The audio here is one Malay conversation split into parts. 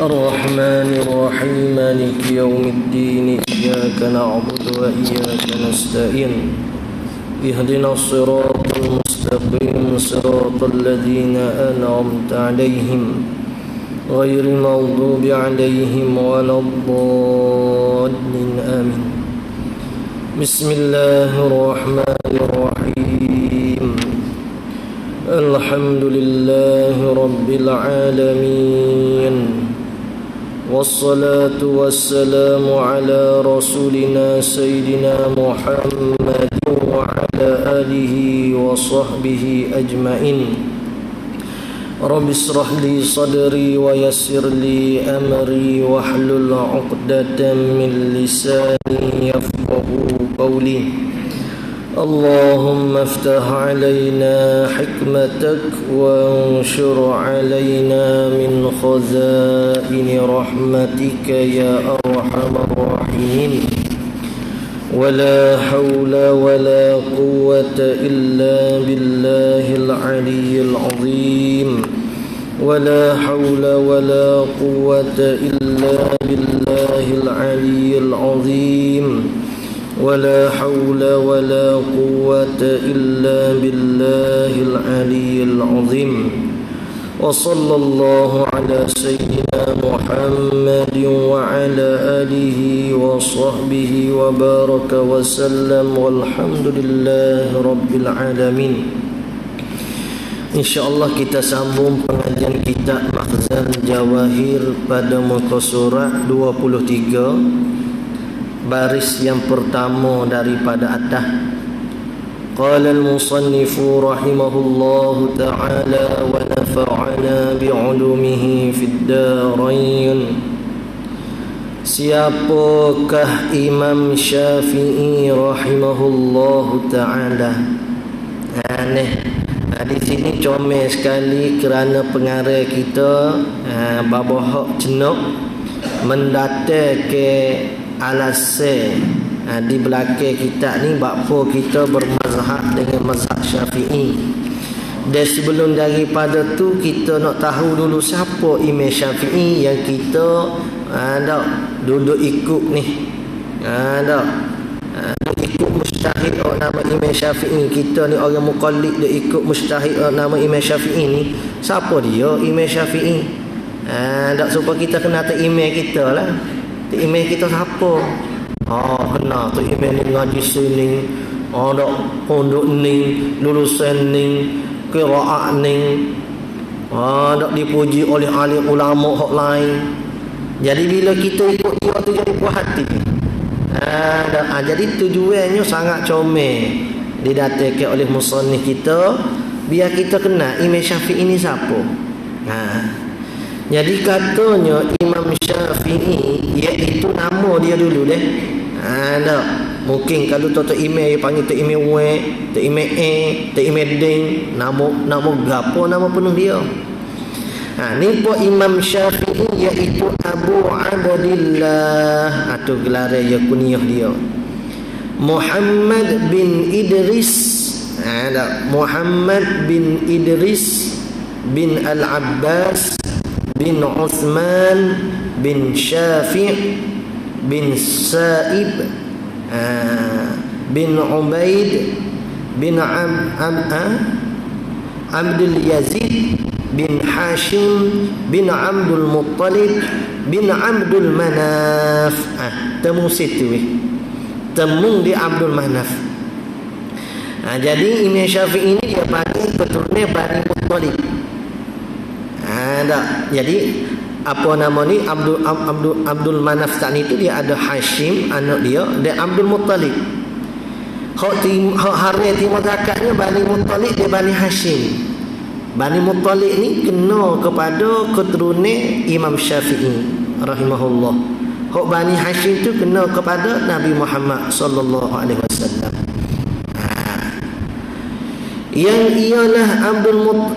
الرحمن الرحيم مالك يوم الدين إياك نعبد وإياك نستعين اهدنا الصراط المستقيم صراط الذين أنعمت عليهم غير المغضوب عليهم ولا الضالين آمين. بسم الله الرحمن الرحيم الحمد لله رب العالمين والصلاة والسلام على رسولنا سيدنا محمد وعلى آله وصحبه أجمعين. رب اشرح لي صدري ويسر لي أمري واحلل عقدة من لساني يفقه قولي. اللهم افتح علينا حكمتك وانشر علينا من خزائن رحمتك يا أرحم الراحمين. ولا حول ولا قوة إلا بالله العلي العظيم. ولا حول ولا قوة إلا بالله العلي العظيم. ولا حول ولا قوة إلا بالله العلي العظيم. وصلى الله على سيدنا محمد وعلى آله وصحبه وبارك وسلم والحمد لله رب العالمين. InsyaAllah kita sambung pengajian kitab Makhzan Jawahir pada muka surat 23, baris yang pertama daripada atas. Qala al-musannifu rahimahullahu ta'ala wa nafa'ana bi'ulumihi fid darain. Siapakah Imam Syafi'i rahimahullahu ta'ala? Di sini comel sekali kerana pengarah kita Babah Cenok mendata ke alasan di belakang kita ni bakpo kita bermazhab dengan mazhab Syafi'i. Dan sebelum daripada tu kita nak tahu dulu siapa Imam Syafi'i yang kita duduk ikut ni. Ikut mujtahid nama Imam Syafi'i. Kita ni orang muqallid dia ikut mujtahid nama Imam Syafi'i ni. Siapa dia Imam Syafi'i? Supaya kita kenal tu imam kita lah. Imam kita siapa? Kenal tu imam ni ngaji sini, pondok ni, lulusan ni, qiraat ni, dipuji oleh alim ulama hak lain. Jadi bila kita ikut dia tu jadi puas hati. Jadi tujuannya sangat comel didatangkan oleh musannif kita biar kita kenal Imam Syafi'i ni siapa. Jadi katanya Imam Syafi'i iaitu nama dia dulu deh. Mungkin kalau Tok Imam dia panggil Tok Imam W, Tok Imam A, Tok Imam D, nama gapo nama penuh dia. Ni pun Imam Syafi'i iaitu Abu Abdillah. Tu gelar dia, kunyah dia. Muhammad bin Idris. Muhammad bin Idris bin Al-Abbas bin Uthman bin Syafi' bin Sa'ib bin Ubaid bin Abdul Yazid bin Hashim bin Abdul Muttalib bin Abdul Manaf. Temu situ temu di Abdul Manaf. Jadi Imam Syafi'i ini dia panggil keturunan Bani Muttalib. Jadi apa nama ni Abdul Manaf tadi itu dia ada Hashim anak dia dan Abdul Muttalib. Hak hari timur zakatnya Bani Muttalib dia Bani Hashim. Bani Muttalib ni kena kepada keturunan Imam Syafi'i rahimahullah. Hak Bani Hashim tu kena kepada Nabi Muhammad sallallahu alaihi wasallam. Yang ialah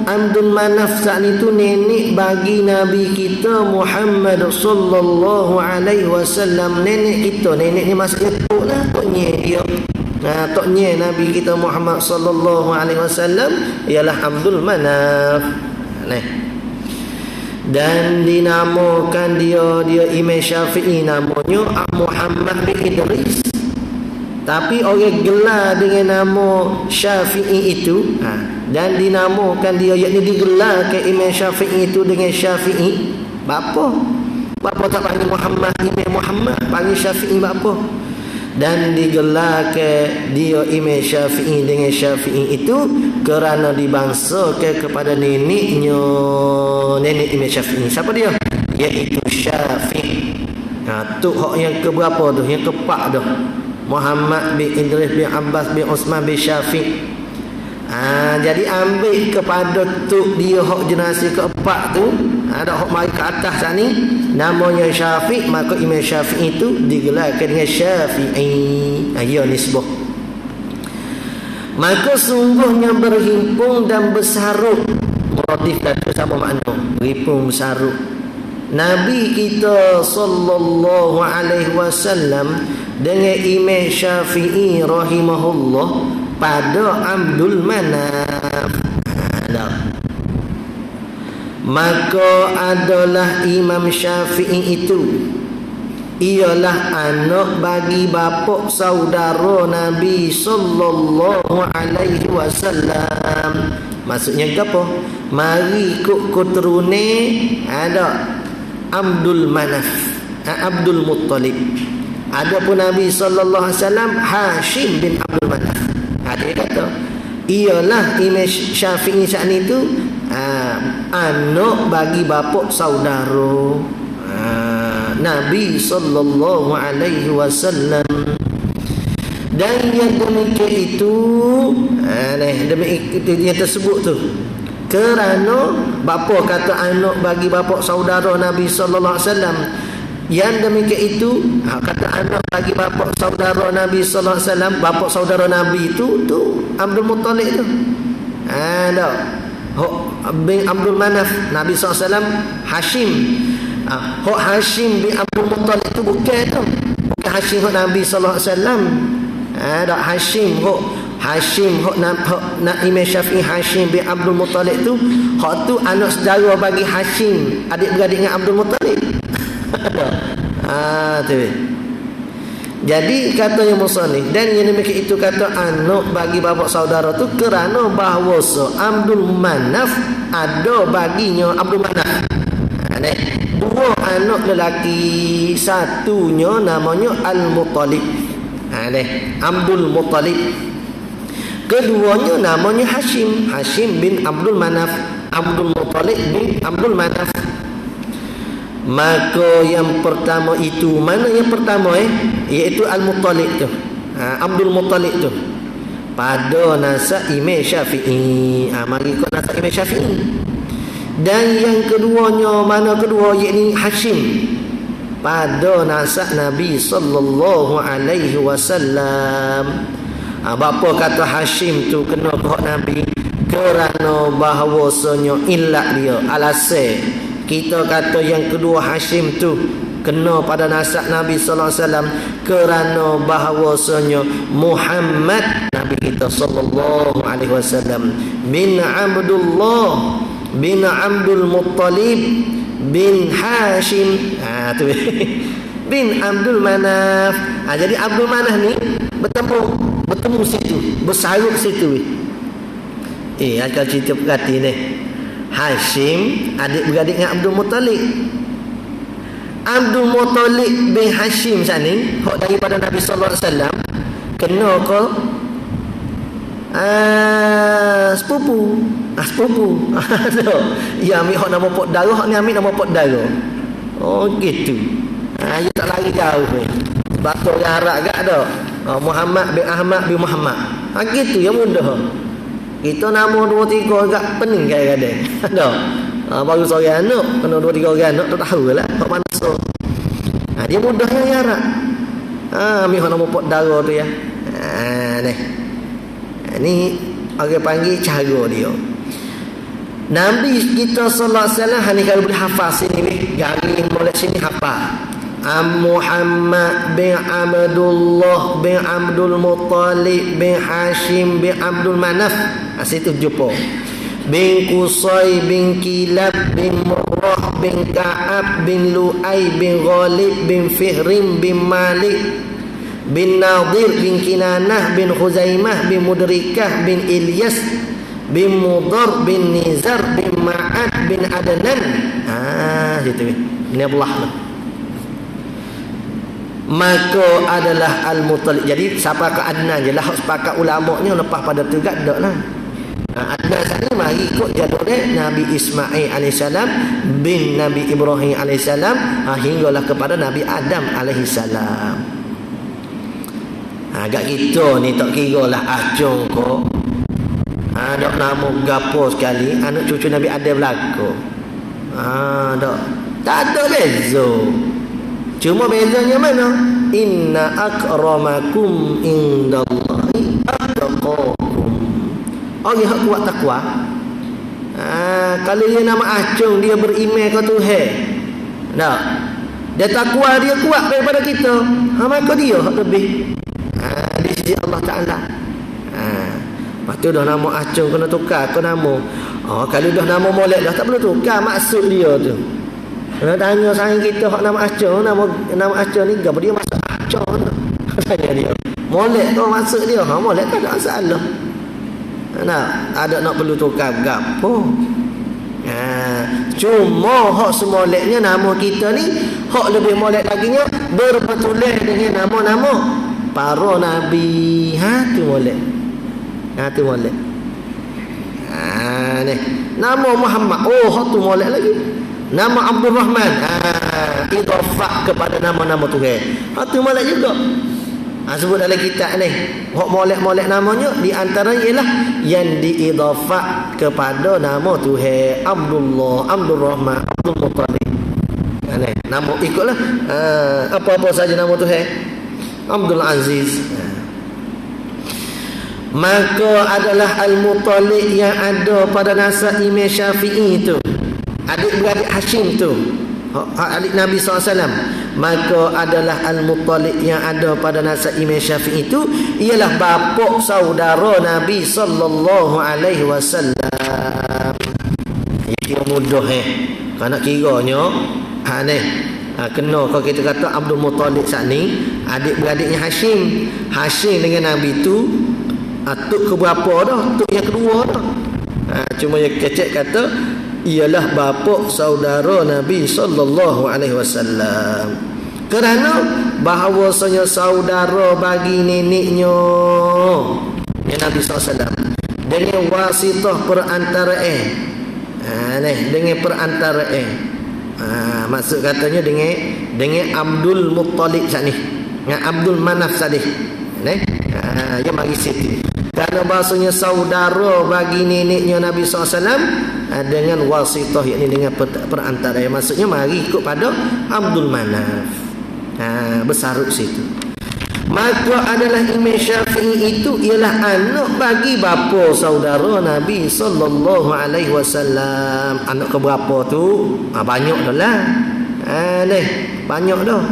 Abdul Manaf saat itu nenek bagi Nabi kita Muhammad sallallahu alaihi wasallam. Nenek kita, nenek ni maksudnya tok lah, toknya dia. Toknya Nabi kita Muhammad sallallahu alaihi wasallam ialah Abdul Manaf. Dan dinamakan dia Imam Syafi'i, namanya Muhammad bin Idris. Tapi orang gelar dengan nama Syafi'i itu, dan dinamakan dia, yakni digelar ke Imam Syafi'i itu dengan Syafi'i. Bapa tak panggil Muhammad, Imam Muhammad, panggil Syafi'i bapa. Dan digelar ke dia Imam Syafi'i dengan Syafi'i itu kerana dibangsakan kepada neneknya, nenek Imam Syafi'i. Siapa dia? Iaitu Syafi'i. Tu hak yang keberapa tu? Yang keempat tu. Muhammad bin Idris bin Abbas bin Osman bin Syafiq. Jadi ambil kepada tu dia hak generasi keempat tu, ada hak mari ke atas sana ni namanya Syafiq, maka Imam Syafi'i itu digelarkan dengan Syafi'i. Ya nisbah. Maka sungguhnya berhimpun dan bersarut. Muradif kata sama makna berhimpun bersarut. Nabi kita sallallahu alaihi wasallam dengan Imam Syafi'i rahimahullah pada Abdul Manaf. Maka adalah Imam Syafi'i itu ialah anak bagi bapa saudara Nabi sallallahu alaihi wasallam. Maksudnya apa? Mari ikut keturune ada Abdul Manaf, Abdul Muttalib. Adapun Nabi sallallahu alaihi wasallam Hashim bin Abdul Manaf. Dia kata ialah Imam Syafi'i saat itu anak bagi bapa saudara Nabi sallallahu alaihi wasallam. Dan yang demikian itu demikian yang tersebut tu kerana bapa kata anak bagi bapa saudara Nabi sallallahu alaihi wasallam. Yang demikian itu kata anak bagi bapa saudara Nabi sallallahu alaihi wasallam, bapa saudara Nabi itu Abdul Muttalib tu. Bin Abdul Manaf, Nabi sallallahu alaihi wasallam Hashim. Hashim bin Abdul Muttalib itu bukan Hashim Nabi sallallahu alaihi wasallam. Hashim Imam Syafi'i Hashim bin Abdul Muttalib tu tu anak saudara bagi Hashim, adik-beradik dengan Abdul Muttalib. Tu. Jadi kata yang musannif, dan yang demikian itu kata anak bagi bapa saudara tu kerana bahawa Abdul Manaf ada baginya Abdul Manaf. Dua anak lelaki, satunya namanya Al-Muttalib. Abdul Muttalib. Keduanya namanya Hashim bin Abdul Manaf. Abdul Muttalib bin Abdul Manaf. Maka yang pertama itu, mana yang pertama iaitu Al-Muttalib tu, Abdul Muttalib tu pada nasab Imam Syafi'i. Mari ikut nasab Imam Syafi'i. Dan yang keduanya, mana kedua, iaitu Hashim pada nasab Nabi sallallahu alaihi wasallam. Bapa kata Hashim tu kena ke Nabi kerana bahawasanya illat dia, alasan kita kata yang kedua Hashim tu kena pada nasab Nabi sallallahu alaihi wasallam kerana bahawasanya Muhammad Nabi kita sallallahu alaihi wasallam bin Abdullah bin Abdul Muttalib bin Hashim tu bin Abdul Manaf. Jadi Abdul Manaf ni bertemu situ, bersarut situ. Akan cerita perhati ni. Hashim adik-beradik dengan Abdul Muttalib. Abdul Muttalib bin Hashim sani hak daripada Nabi sallallahu alaihi wasallam kena ke sepupu. Ya ambil hak nama pok darah, hak ni ambil nama pok darah. Gitu. Ya tak lari jauh ni. Sebab tu orang Arab gak ada. Muhammad bin Ahmad bin Muhammad. Gitu ya mudah. Kita nama 2-3 agak pening kadang-kadang. Baru seorang anak, kena 2-3 orang anak, tak tahu lah hak mana so. Dia mudahnya ya Arab. Ambil hak nama pok darah tu ya. Ni Orang panggil cara dia. Nabi kita sallallahu alaihi wasallam ni kalau boleh hafal sini ni, garis molek sini hafal. Muhammad bin Abdullah bin Abdul Muttalib bin Hashim bin Abdul Manaf. Situ jumpa. Bin Qusay bin Kilab bin Murrah bin Ka'ab bin Lu'ay bin Ghalib bin Fihrim bin Malik bin Nadir bin Kinanah bin Khuzaimah bin Mudrikah bin Ilyas bin Mudar bin Nizar bin Ma'ad bin Adnan. Situ ini Allah. Maka adalah Al-Muttalib. Jadi siapa ke Adnan je lah, sepakat ulamanya lepas pada tu gak dak lah. Adnan sana mari ikut jadual dia Nabi Ismail alaihissalam bin Nabi Ibrahim alaihissalam hinggalah kepada Nabi Adam alaihissalam. Agak kita ni tak kira lah acung kok. Dak nama gapo sekali anak cucu Nabi Adam belaka. Dak. Tak ada beza. Cuma bezanya mana? Inna akramakum indallahi atqakum. Orang yang kuat takwa. Kalau dia nama acung, dia beriman ke Tuhan. Tak. Dia takwa, dia kuat daripada kita. Maka dia lebih. Di sisi Allah Ta'ala. Lepas tu dah nama acung kena tukar ke nama. Kalau dah nama molek dah tak perlu tukar maksud dia tu. Kalau tanya sayang kita hak nama acung, nama acung ni gapo dia masuk acung tu. Tanya dia. Molek tu maksud dia. Molek tak ada masalah. Ada nak perlu tukar gapo. Cuma hak semoleknya nama kita ni hak lebih molek laginya berpetulis dengan nama-nama para nabi. Tu molek. Tu molek. Ni nama Muhammad. Hak tu molek lagi. Nama Abdul Rahman. Idhafah kepada nama-nama Tuhan. Hak tu molek juga. Sebut dalam kitab ni hak molek-molek namanya di antaranya ialah yang diidhafah kepada nama Tuhan Abdullah, Abdul Rahman, Abdul Muttalib. Nama ikutlah apa-apa saja nama Tuhan. Abdul Aziz. Maka adalah Al-Muttalib yang ada pada nasab Imam Syafi'i itu. Adik-beradik Hashim tu. Adik Nabi SAW. Maka adalah Al-Muttalib yang ada pada nasab Imam Syafi'i itu ialah bapa saudara Nabi sallallahu alaihi wasallam. Itu mudah Kalau nak kiranya kena kalau kita kata Abdul Muttalib saat ni adik-beradiknya Hashim. Hashim dengan Nabi tu tuk ke berapa dah? Tuk yang kedua dah. Cuma yang kecek kata ialah bapa saudara Nabi sallallahu alaihi wasallam. Kerana bahawasanya saudara bagi neneknya Nabi sallallahu alaihi wasallam dengan wasitah perantaraan. Dengan perantaraan. Maksud katanya dengan Abdul Muttalib sat ni. Dengan Abdul Manaf tadi. Yang bagi situ. Kerana bahasanya saudara bagi neneknya Nabi SAW dengan wasitah, yakni dengan perantara. Maksudnya mari ikut pada Abdul Manaf. Bersarut situ. Maka adalah Imam Syafi'i itu ialah anak bagi bapa saudara Nabi sallallahu alaihi wasallam. Anak ke berapa tu? Banyak dah lah. Banyak dah.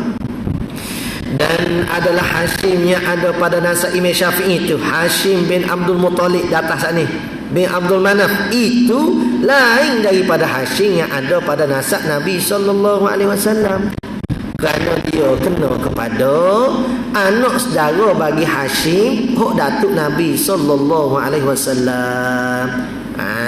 Dan adalah Hashim yang ada pada nasab Imam Syafi'i itu. Hashim bin Abdul Muttalib di atas ni, bin Abdul Manaf itu lain daripada Hashim yang ada pada nasab Nabi sallallahu alaihi wasallam. Kerana dia kena kepada anak saudara bagi Hashim hok datuk Nabi sallallahu alaihi wasallam.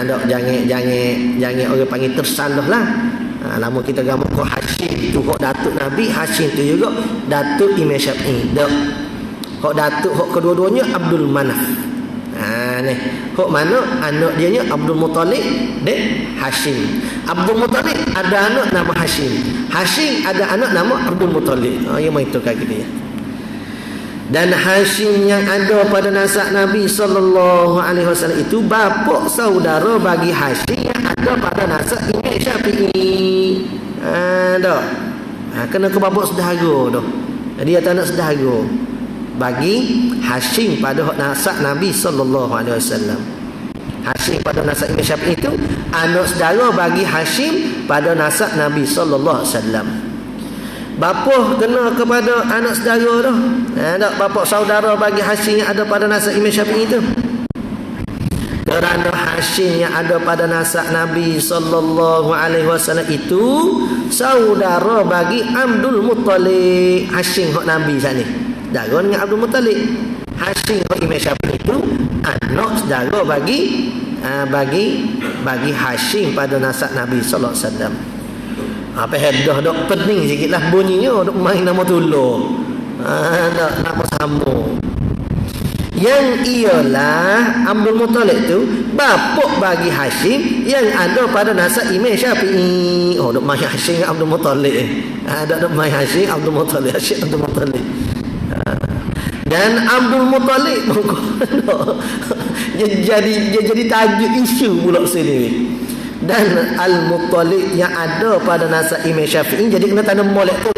Jangan orang panggil tersalah lah. Lama kita gambar kau Hashim tu hok datuk Nabi, Hashim tu juga datuk Imam Syafi'i. Hok datuk hok kedua-duanya Abdul Manaf. Hok mana anak dia nya Abdul Muttalib dan Hashim. Abdul Muttalib ada anak nama Hashim. Hashim ada anak nama Abdul Muttalib. Yang mai tu kaki dia. Dan Hashim yang ada pada nasab Nabi sallallahu alaihi wasallam itu bapa saudara bagi Hashim yang ada pada nasab Imam Syafi'i. Kena ke bapa saudara dah. Dia tak nak saudara bagi Hashim pada nasab Nabi sallallahu alaihi wasallam. Hashim pada nasab Imam Syafi'i itu anak saudara bagi Hashim pada nasab Nabi sallallahu alaihi wasallam. Bapa kena kepada anak saudara tu. Tak bapa saudara bagi Hashim yang ada pada nasab Imam Syafi'i itu. Kerana Hashim yang ada pada nasab Nabi sallallahu alaihi wasallam itu saudara bagi Abdul Muttalib. Hashim hak Nabi sat ni. Saudara dengan Abdul Muttalib. Hashim hak Imam Syafi'i itu anak saudara bagi Hashim pada nasab Nabi sallallahu alaihi wasallam. Apa hedah dok pening sikitlah bunyinya dok main nama tulur. Dok nama sama. Yang ialah Abdul Muttalib tu bapak bagi Hashim yang ada pada nasab Imam Syafi'i. Oh dok main Hashim dengan Abdul Muttalib. Dok main Hashim Abdul Muttalib, Hashim Abdul Muttalib. Dan Abdul Muttalib dia jadi tajuk isu pula sini. Dan Al-Muttalib yang ada pada nasab Imam Syafi'i jadi kena tanda molek tu.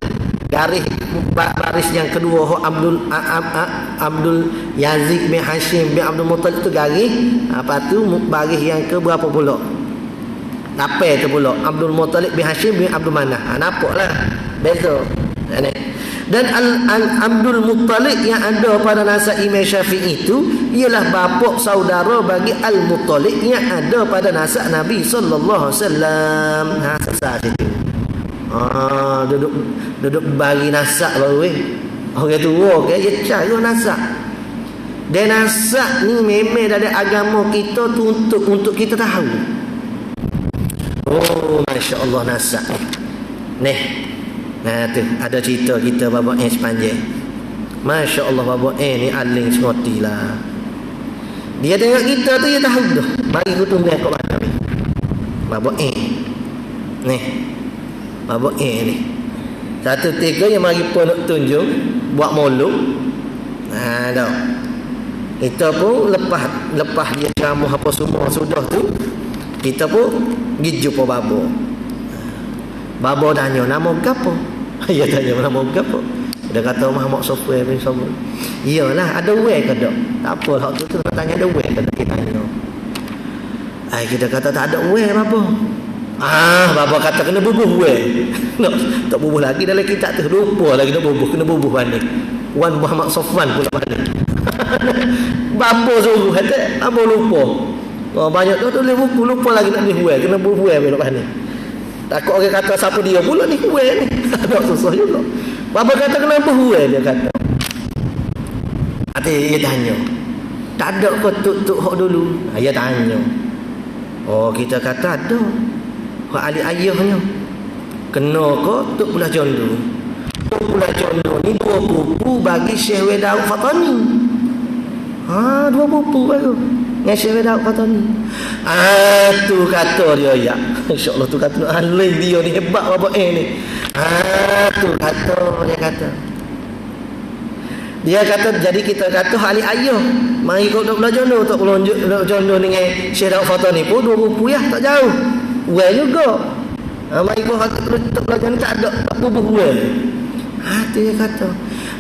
Baris yang kedua Abdul Yazid bin Hashim bin Abdul Muttalib tu garis. Apa tu baris yang ke berapa pula? 8 tu pula. Abdul Muttalib bin Hashim bin Abdul Manaf. Nampaklah beza. Dan Abdul Muttalib yang ada pada nasab Imam Syafi'i itu ialah bapa saudara bagi Al-Muttalib yang ada pada nasab Nabi sallallahu alaihi wasallam. Sesat itu. Duduk bagi nasab baru orang tua ke dia cara nasab. Dan nasab ni memang dari agama kita tu untuk kita tahu. Oh masya-Allah nasab ni. Nah tu ada cerita kita Baba sepanjang. Masya Allah Baba ni aling semoti lah. Dia tengok kita tu dia tahu dah. Bagi kutung dia kat mana ni. Baba ni. Baba ni. Satu tiga yang mari pun nak tunjuk buat moluk. Dah. Kita pun lepas dia ceramah apa semua sudah tu, kita pun pergi jumpa Baba. Baba tanya nama gapo? Dia tanya nama gapo? Dia kata Muhammad Software bin Sabun. Iyalah ada way ke tak? Tak apa hak tu nak tanya ada way ke tak kita tanya. Kita kata tak ada way Baba. Baba kata kena bubuh way. Tak bubuh lagi dalam kitab tu lupa lagi nak bubuh kena bubuh balik. Wan Muhammad Sofwan pula balik. Baba suruh kata Baba lupa. Banyak tu tulis buku lupa lagi nak bubuh way kena bubuh way lepas ni. Takut orang kata siapa dia pula ni kuih ni. Tak susah juga. Bapa kata kenapa kuih dia kata. Dia tanya. Tak ada ke tuk hak dulu? Dia tanya. Oh kita kata ada. Hak ahli ayahnya. Kena ke tuk pula jondo? Tuk pula jondo ni 2 buku bagi Syekh Wedaud Fatani. 2 buku baru. Dengan Syekh Wedaud Fatani. Tu kata dia ya. InsyaAllah tu kata alim dia ni hebat Bapa ni. Tu kata dia kata jadi kita kata ahli ayah mari kau dok belajar dulu tak pelonjok dok jondo dengan Syekh Daud Fatani pun 2 buku ya tak jauh. Well juga. Mari kau dok belajar ni tak ada tak bubuh well.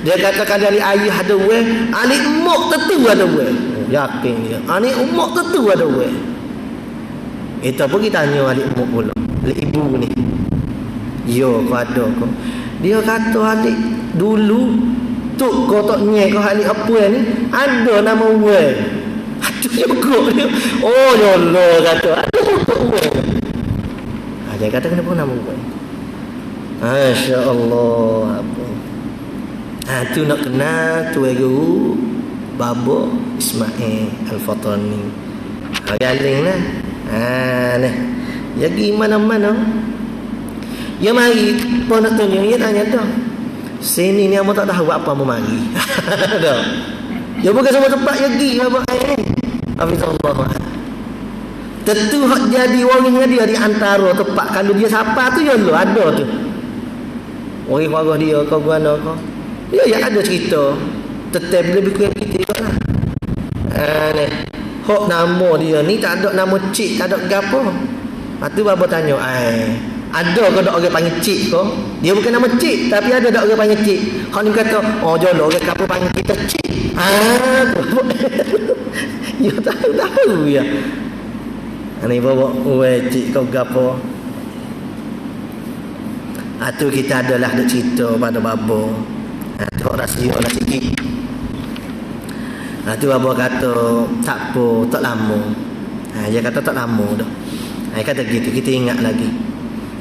Dia kata kalau ahli ayah ada well, ahli emak tentu ada well. Yakin dia. Ahli emak tentu ada well. Kita pergi tanya adik emak pula. Adik ibu ni. Yo kau ada kau. Dia kata adik dulu tuk kau tak nyek kau adik apa ni ada nama well. Aduh juga dia. Oh ya Allah kata ada well. Dia kata kenapa nama well. Masya-Allah apa. Tu nak kenal tu guru Baba Ismail Al-Fatani. Galing lah. Ni. Ya pergi mana-mana. Ya mari pun nak tunjuk dia tanya dah. Sini ni amu tak tahu apa mau mari. Dah. Ya bukan semua tempat ya pergi apa ni. Hafizallah. Tentu hak jadi orang dia di antara tempat kalau dia siapa tu ya lu ada tu. Orang marah dia kau guna kau. Ya ada cerita. Tetap lebih kurang kita lah. Ni. Hok nama dia ni tak ada nama cik, tak ada gapo. Tu Baba tanya, ada ke tak orang panggil cik ke? Dia bukan nama cik, tapi ada tak orang panggil cik. Hok ni kata, jodoh orang gapo panggil kita cik. Ya tahu ya. Ni bawa cik kau gapo. Tu kita adalah ada cerita pada babo. Tu rahsia lah sikit. Tu babo kata tak apa, tak lama. Dia kata tak lama dah. Dia kata gitu, kita ingat lagi.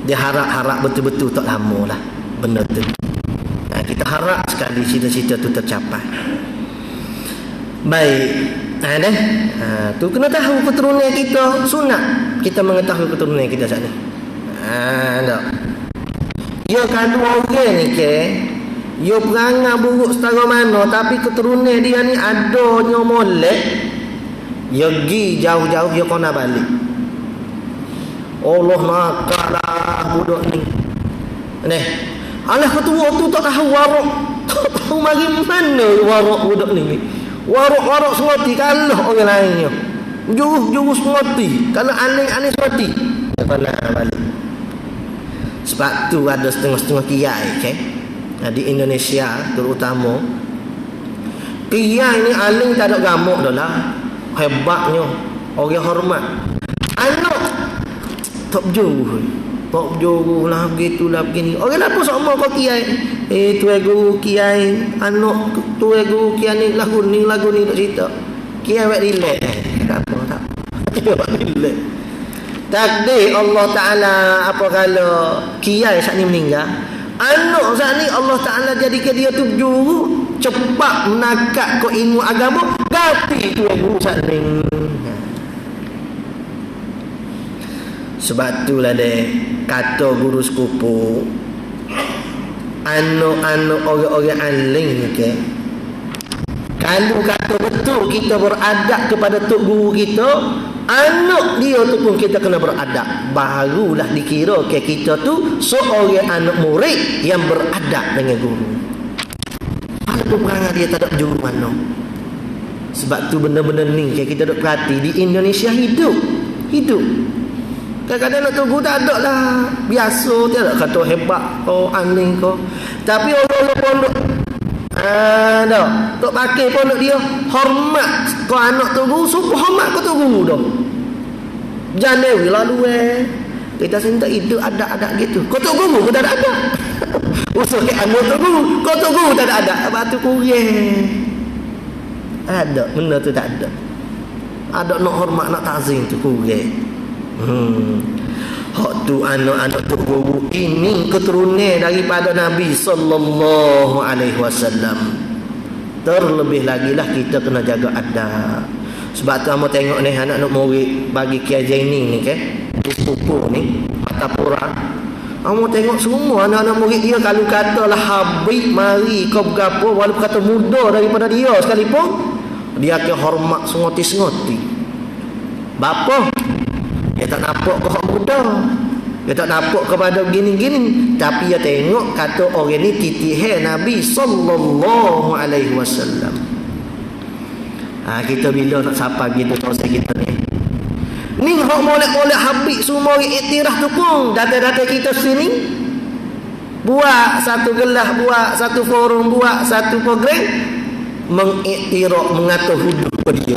Dia harap-harap betul-betul tak lama lah benda tu. Kita harap sekali cita-cita tu tercapai. Baik. Tu kena tahu keturunan kita sunat. Kita mengetahui keturunan kita saat ni. Tak. Ya kalau orang ni ke, ya perangai buruk setara mana, tapi keturunan dia ni adanya molek, ya pergi jauh-jauh dia kena balik. Allah nakalah budak ni. Alah ketua tu tak tahu warak. Tak tahu mari mana warak budak ni. Warak-warak semati kalah orang lainnya. Jurus-jurus semati. Kalau aneh-aneh semati. Tak pernah balik. Sebab tu ada setengah-setengah kiai di Indonesia terutama. Kiai ni aling tak ada gamuk dah lah. Hebatnya. Orang hormat. Anak tak jauh. Tak jauh lah begitulah begini. Orang apa sama kau kiai? Tuan guru kiai, anak tuan guru kiai ni lagu ni tak cerita. Kiai buat relax. Tak apa tak. Kiai buat relax. Takdir Allah Ta'ala apa kalau kiai saat ni meninggal, anak saat ni Allah Ta'ala jadikan dia tu juru cepat menangkap kau ilmu agama, tapi tuan guru saat ni. Sebab itulah dia kata guru sepupu, anak-anak orang-orang alim ke, kalau kata betul kita beradab kepada tok guru kita, anak dia tu pun kita kena beradab. Barulah dikira ke kita tu seorang anak murid yang beradab dengan guru. Walaupun perangai dia tak ada juru mana. Sebab tu benda-benda ni kita duk perhati di Indonesia hidup. Kadang-kadang nak tunggu tak ada lah. Biasa dia tak kata hebat kau, aning kau. Tapi orang-orang pondok tak. Tok pakai pondok dia hormat kau anak tu guru, suruh hormat kau tu guru dah. Jangan lalu kita minta hidup ada gitu. Kau tu guru kau tak ada. Usul ke anak tu guru, kau tu guru tak ada. Apa tu kurang. Ada benda tu tak ada. Ada nak hormat nak takzim tu kurang. Hak tu anak-anak tu guru ini keturunan daripada Nabi sallallahu alaihi wasallam. Terlebih lagi lah kita kena jaga adab. Sebab tu amo tengok ni anak-anak murid bagi Kiai Zaini ni sepupu ni Atapura. Amo tengok semua anak-anak murid dia kalau katalah habib mari kau bergapo walaupun kata muda daripada dia sekalipun, dia akan hormat sengoti-sengoti. Bapa dia tak nampak kau muda. Dia tak nampak kepada begini-gini. Tapi dia tengok kata orang ni titih Nabi sallallahu alaihi wasallam. Kita bila nak sapa gitu dosa kita ni. Ni hak molek-molek habib semua orang iktiraf tu pun data-data kita sini. Buat satu gelas, buat satu forum, buat satu program mengiktiraf mengatur hudud pada dia.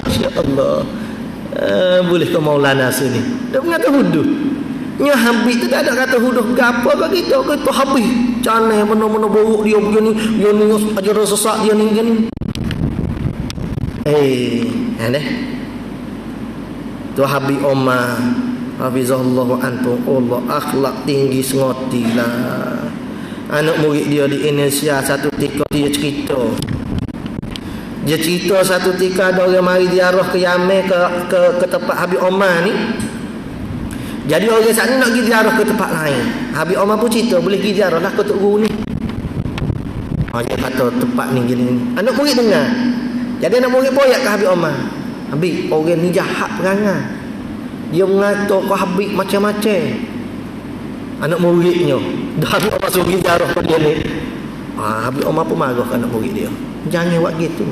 Masya-Allah. Boleh ke Maulana sini dia mengata huduh nya habis tu tak ada kata huduh gapo ke kita ke tu habis canai mana-mana buruk dia begini ajar sesak dia ni gini tu habis Omar hafizahullah antum Allah akhlak tinggi sengoti lah. Anak murid dia di Indonesia satu ketika dia cerita satu ketika ada orang mari ziarah ke Yaman ke tempat Habib Omar ni. Jadi orang saat ni nak pergi ziarah ke tempat lain. Habib Omar pun cerita boleh pergi ziarah lah ke Tok Guru ni. Dia kata tempat ni gini. Anak murid dengar. Jadi anak murid boyak ke Habib Omar. Habib orang ni jahat perangai. Dia mengatur ke Habib macam-macam. Anak muridnya. Dah Habib Omar suruh pergi ziarah ke dia ni. Habib Omar pun marah ke anak murid dia. Jangan buat gitu.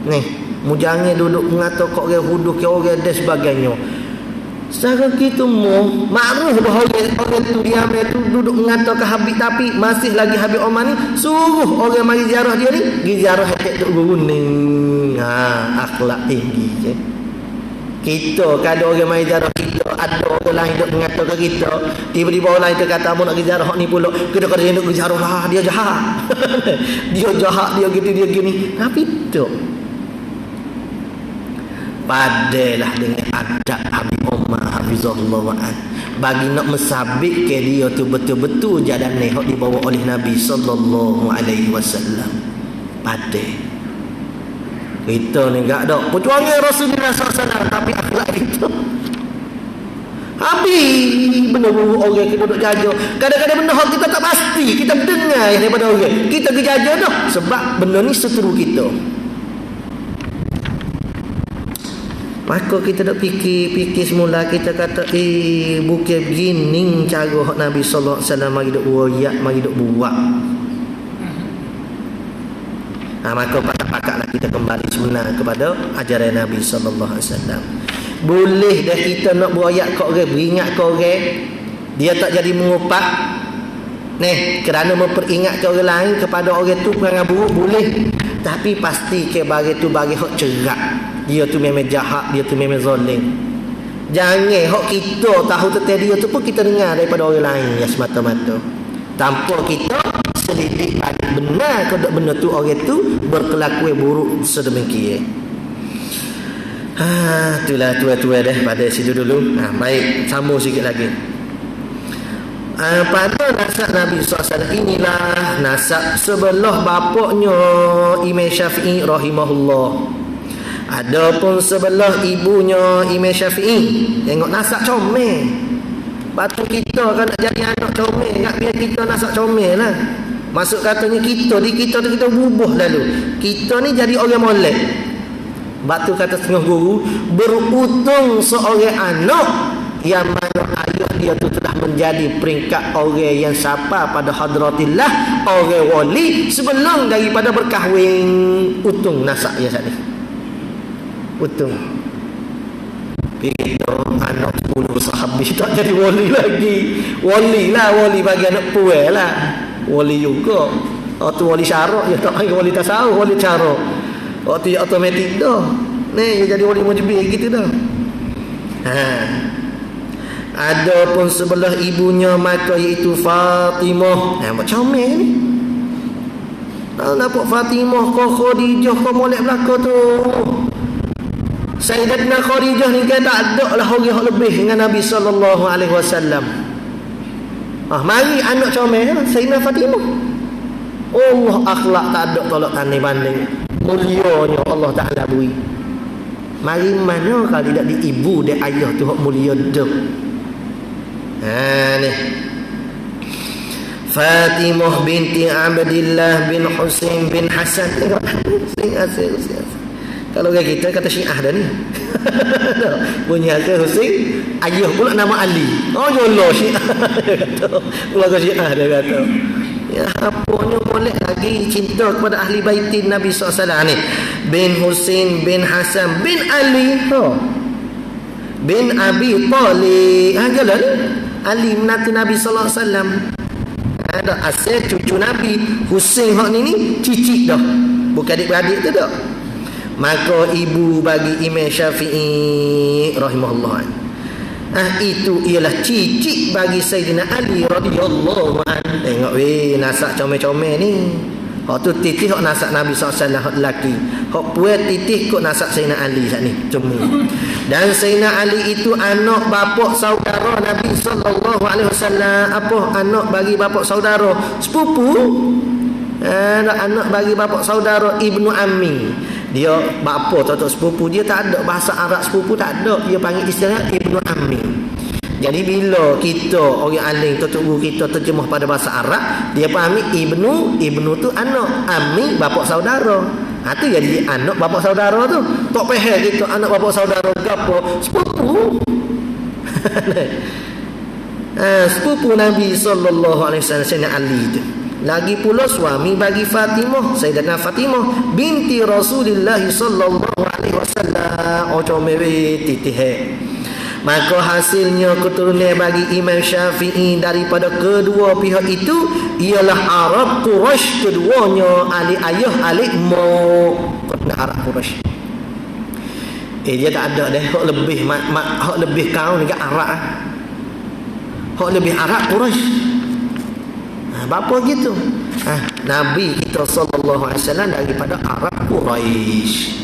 Ni, mu jangan duduk mengatur kau orang huduh ke orang dan sebagainya. Secara gitu mu makruf bahawa orang tu dia tu duduk mengatur ke Habib tapi masih lagi Habib Omar ni suruh orang mari ziarah dia ni, pergi ziarah hak tok guru ni. Akhlak tinggi je. Kita kalau orang mai ziarah kita, ada orang lain duk mengatakan kita, tiba-tiba orang lain tu kata mu nak pergi ziarah hak ni pula, kita kata nak pergi ziarah lah, dia jahat. Dia jahat, dia gitu, dia gini. Tapi tu padalah dengan adab Abi Umar hafizahullah wa'an, bagi nak mensabit ke dia tu betul-betul jalan ni hak dibawa oleh Nabi sallallahu alaihi wasallam. Pada kita ni enggak ada perjuangan Rasulullah SAW, tapi akhlak kita habis. Benda orang kita duduk jaga, kadang-kadang benda hak kita tak pasti, kita dengar daripada orang, kita pergi jaga dah sebab benda ni seteru kita. Maka kita dah fikir semula, kita kata bukan begini cara hak Nabi sallallahu alaihi wasallam mari duk royak, mari duk buat. Maka pakak-pakaklah kita kembali sebenar kepada ajaran Nabi sallallahu alaihi wasallam. Boleh dah kita nak beroyak kat orang, beringat kat orang, dia tak jadi mengupak. Kerana memperingatkan orang lain kepada orang tu perangai buruk boleh. Tapi pasti ke bagi tu bagi hak cerak. Dia tu memang jahat, dia tu memang zalim. Jangan hak kita tahu tentang dia tu pun kita dengar daripada orang lain ya semata-mata. Tanpa kita selidik balik benar ke tak benar tu orang tu berkelakuan buruk sedemikian. Itulah tua-tua dah pada situ dulu. Baik, sambung sikit lagi. Pada nasab Nabi SAW inilah nasab sebelah bapaknya Imam Syafi'i rahimahullah. Adapun sebelah ibunya Imam Syafi'i, tengok nasab comel. Batu kita kan nak jadi anak comel, nak biar kita nasab comel lah. Maksud katanya kita tu bubuh lalu. Kita ni jadi orang molek. Batu kata setengah guru, beruntung seorang anak yang mana ayah dia tu telah menjadi peringkat orang yang sapa pada hadratillah, orang wali sebelum daripada berkahwin. Untung nasab dia tadi. Untung. Kita anak 10 sahabat tak jadi wali lagi. Wali lah, wali bagi anak puai lah. Wali juga. Waktu wali syarak ya tak panggil wali tasawuf, wali syarak. Waktu automatik dah. Ni jadi wali mujbir gitu dah. Adapun sebelah ibunya maka iaitu Fatimah. Macam mana ni? Nampak Fatimah kau Khadijah kau molek belaka tu. Sayyidatina Khadijah ni kan tak ada lah orang yang lebih dengan Nabi sallallahu alaihi wasallam. Mari anak comel Sayyidatina Fatimah. Allah akhlak tak ada tolak tanding banding. Mulianya Allah Taala beri. Mari mana kali tak di ibu dan ayah tu hak mulia dah. Ni Fatimah binti Abdillah bin Husain bin Hasan. Kalau kita kata Syiah dah ni. Punya ke Husain, ayah pula nama Ali. Oh jolo Syiah. Kata keluarga Syiah dia kata. Ya apanya boleh lagi cinta kepada ahli baitin Nabi SAW ni. Bin Husain bin Hasan bin Ali bin Abi Talib. Jalan Ali menantu Nabi SAW. Ada asal cucu Nabi. Husain hak ni cicit dah, bukan adik-beradik tu dah. Maka ibu bagi Imam Syafi'i rahimahullah, itu ialah cicit bagi Sayyidina Ali radhiyallahu anhu. Tengok nasab comel-comel ni. Hak tu titih hak nasab Nabi SAW hak lelaki. Hak puan titih kok nasab Sayyidina Ali sat ni cuma. Dan Sayyidina Ali itu anak bapak saudara Nabi sallallahu alaihi wasallam. Apa anak bagi bapak saudara? Sepupu. Anak bagi bapak saudara ibnu ammi. Dia bapa atau sepupu dia tak ada bahasa Arab sepupu tak ada. Dia panggil istilah ibnu ammi. Jadi bila kita orang alim tu guru kita terjemah pada bahasa Arab, dia fahami ibnu tu anak, ammi bapa saudara. Tu jadi anak bapa saudara tu. Tak faham kita anak bapa saudara gapo sepupu. Sepupu Nabi sallallahu alaihi wasallam Ali tu. Lagi pula suami bagi Fatimah, Sayyidatina Fatimah binti Rasulullah sallallahu alaihi wasallam. Comel titih. Maka hasilnya keturunan bagi Imam Syafi'i daripada kedua pihak itu ialah Arab Quraisy keduanya, ahli ayah ahli mo. Kena Arab Quraisy. Dia tak ada dah. Hak lebih hak lebih kau ni kat Arab. Hak lebih Arab Quraisy. Bapa gitu. Nabi kita sallallahu alaihi wasallam daripada Arab Quraisy.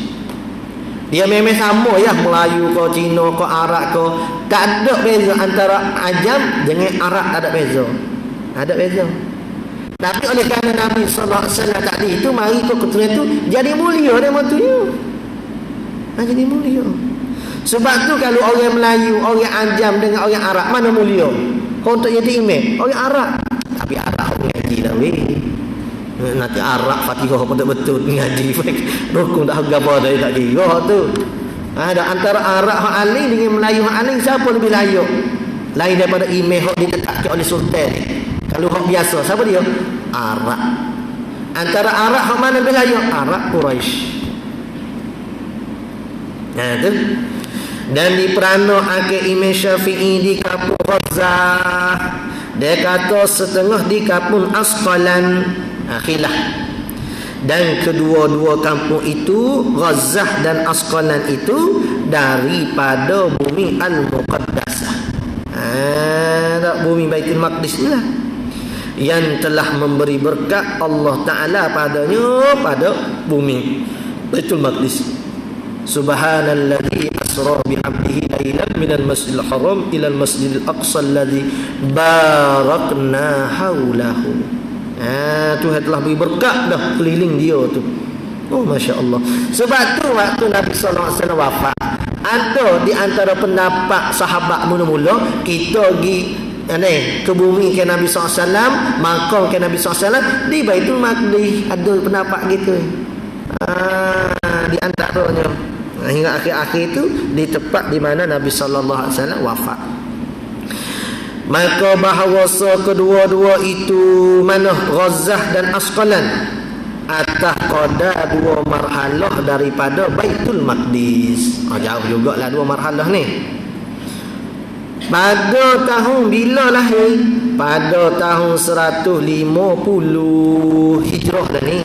Dia memang sama ya, Melayu ke, Cina ke, Arab ke, tak ada beza antara Ajam dengan Arab, tak ada beza. Tak ada beza. Tapi oleh kerana Nabi sallallahu alaihi wasallam tadi itu mari ke keturunan itu jadi mulia dia matunya. Jadi mulia. Sebab tu kalau orang Melayu, orang Ajam dengan orang Arab mana mulia? Kau untuk jadi imam, orang Arab. Tapi Arab ngaji dah weh. Nanti Arab Fatihah betul-betul ngaji. Rukun dah gapo dah tak kira tu. Ada antara Arab hak alim dengan Melayu hak alim, siapa lebih layak? Lain daripada imam hak ditetapkan oleh sultan. Kalau hak biasa, siapa dia? Arab. Antara Arab hak mana lebih layak? Arab Quraisy. Tu. Dan diperano akhir Imam Syafi'i di kampung Ghazah. Dia kata setengah di kampung Asqalan. Khilaf. Dan kedua-dua kampung itu, Ghazah dan Asqalan itu daripada bumi Al-Muqaddasah. Bumi Baitul Maqdis itulah yang telah memberi berkat Allah Ta'ala padanya pada bumi Baitul Maqdis. Subhanalladzi asra bi'abdihi lailan minal masjidil haram ilal masjidil aqsa alladzi barakna haulahu. Tuhan telah beri berkat dah keliling dia tu. Oh, Masya Allah. Sebab tu waktu Nabi SAW wafat, ada di antara pendapat sahabat mula-mula, kita pergi ke bumi ke Nabi SAW, makam ke Nabi SAW di Baitul Maqdis. Ada pendapat gitu. Di antaranya hingga akhir-akhir itu di tempat di mana Nabi SAW wafat. Maka bahawasa kedua-dua itu mana Ghazah dan Asqalan atas qadar dua marhalah daripada Baitul Maqdis. Jauh jugalah dua marhalah ni. Pada tahun bila lahir? Pada tahun 150 Hijrah dah ni.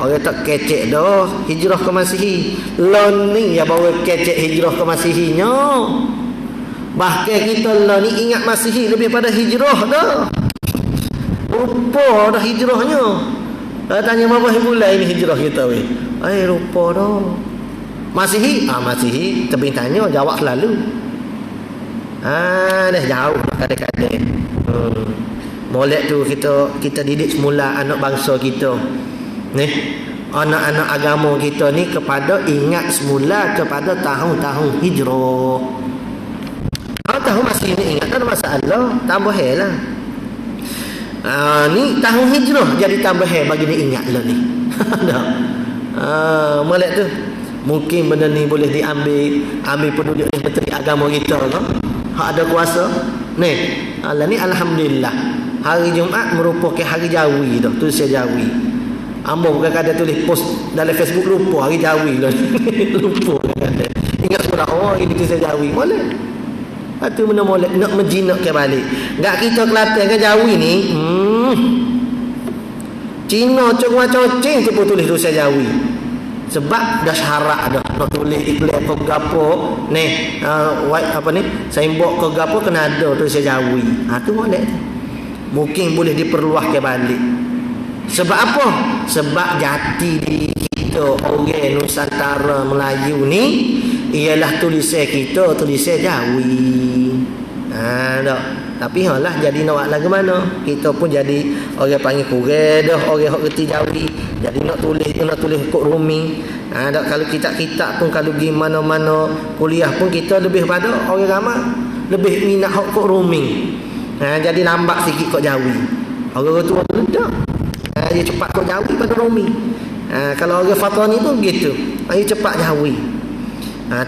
Orang tak kecek dah Hijrah ke Masihi. Lon ni ya bawa kecek Hijrah ke Masihinya. Bahkan kita lah ni ingat Masihi lebih pada Hijrah dah. Lupa dah Hijrahnya. Tanya berapa bulan ini Hijrah kita weh. Lupa dah. Masihi? Masihi tebing tanya jawab selalu. Dah jauh kadang-kadang. Molek tu kita didik semula anak bangsa kita. Ni anak-anak agama kita ni kepada ingat semula kepada tahun-tahun Hijrah. Tahun masih ni ingat tak ada masalah, tambah lah. Ni tahun Hijrah jadi tambah bagi ni ingat lah ni. Molek tu mungkin benda ni boleh ambil penduduk ni menteri agama kita kan. Hak ada kuasa ni. Ni alhamdulillah. Hari Jumaat merupakan hari Jawi dah, tu saya Jawi. Ambo bukan ada tulis post dalam Facebook lupa hari Jawi lah. Lupa kadang. Ingat surah ini tu saya Jawi. Boleh. Itu benda molek nak menjinakkan balik. Gak kita Kelantan ke Jawi ni, Cina cocing tu pun tulis dosa Jawi. Sebab dah syarat dah nak tulis iklan ke gapo ni, apa ni? Signboard ke gapo kena ada tulis Jawi. Tu molek. Mungkin boleh diperluahkan balik. Sebab apa? Sebab jati diri kita orang Nusantara Melayu ni ialah tulisan kita, tulisan Jawi. Tak. Tapi lah jadi nak buat lagu mana? Kita pun jadi orang panggil kurang dah, orang hok reti Jawi. Jadi nak tulis kod Rumi. Kalau kitab-kitab pun kalau pergi mana-mana kuliah pun kita lebih pada orang ramai lebih minat hok kod Rumi. Jadi lambat sikit kod Jawi. Orang tua tu tak. Dia cepat kod Jawi pada Rumi. Kalau orang Fatani pun begitu. Dia cepat Jawi.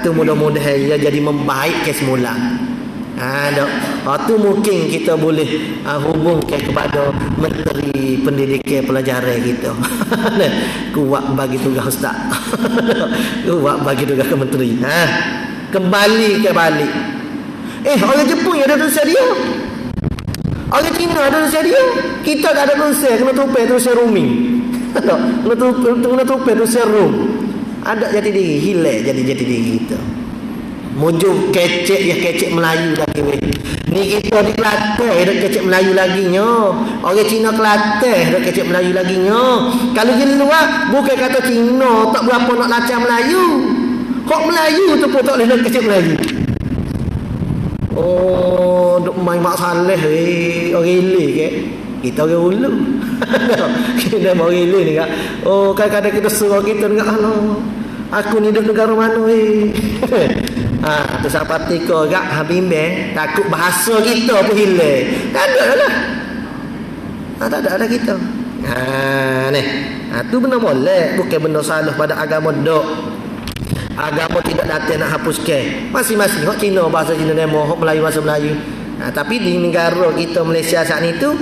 Tu mudah-mudahan ia jadi membaik ke semula. Tu mungkin kita boleh hubungkan kepada Menteri Pendidikan Pelajaran kita. Kuat bagi tugas ustaz. Kuat bagi tugas ke menteri. Kembali ke balik. Orang Jepun ada tulisan dia. Orang Cina ada tulisan dia. Kita tak ada tulisan, kena tupai tulisan Rumi. Kena tupai tulisan Rum. Ada jati diri, hilang jadi jati diri kita. Mujur kecek ya kecek Melayu lagi weh. Ni kita di Kelantan dak kecek Melayu lagi nyo. Orang Cina Kelantan dak kecek Melayu lagi nyo. Kalau di luar bukan kata Cina tak berapa nak lacak Melayu. Kok Melayu tu pun tak boleh nak kecek Melayu. Oh, duk main mak saleh orang ile ke. Kita orang ulu. Kita mau ile ni kak. Oh, kadang-kadang kita suruh kita enggak aku ni hidup negara mana tu sahabat tika gak habimbe takut bahasa kita pun hilang. Tak ada lah. Tak ada kita. Ni. Tu benda boleh, bukan benda salah pada agama dok. Agama tidak datang nak hapuskan. Masing-masing hak Cina bahasa Cina demo, hak Melayu bahasa Melayu. Tapi di negara kita Malaysia saat ni tu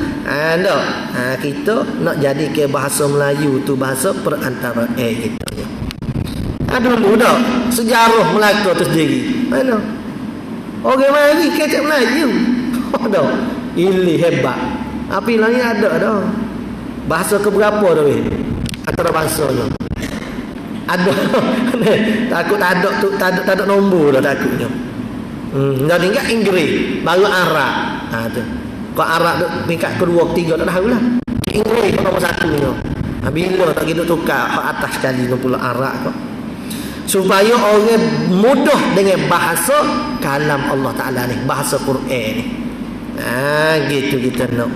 kita nak jadi ke bahasa Melayu tu bahasa perantara kita. Dulu dah sejarah Melaka tu sendiri. Mana? Orang mari kecek Melayu. Dah. Ili hebat. Api lagi ada dah. Bahasa ke berapa dah weh? Antara bangsanya. Ada. Takut tak ada tu tak ada nombor dah takutnya. Dah tinggal Inggeris, baru Arab. Tu. Kau Arab tu peringkat kedua, ketiga tak tahulah. Inggeris nombor 1 ni. Bila tak gitu tukar hak atas sekali pula Arab kau. Supaya orang mudah dengan bahasa kalam Allah Ta'ala ni, bahasa Quran ni. Gitu kita nak.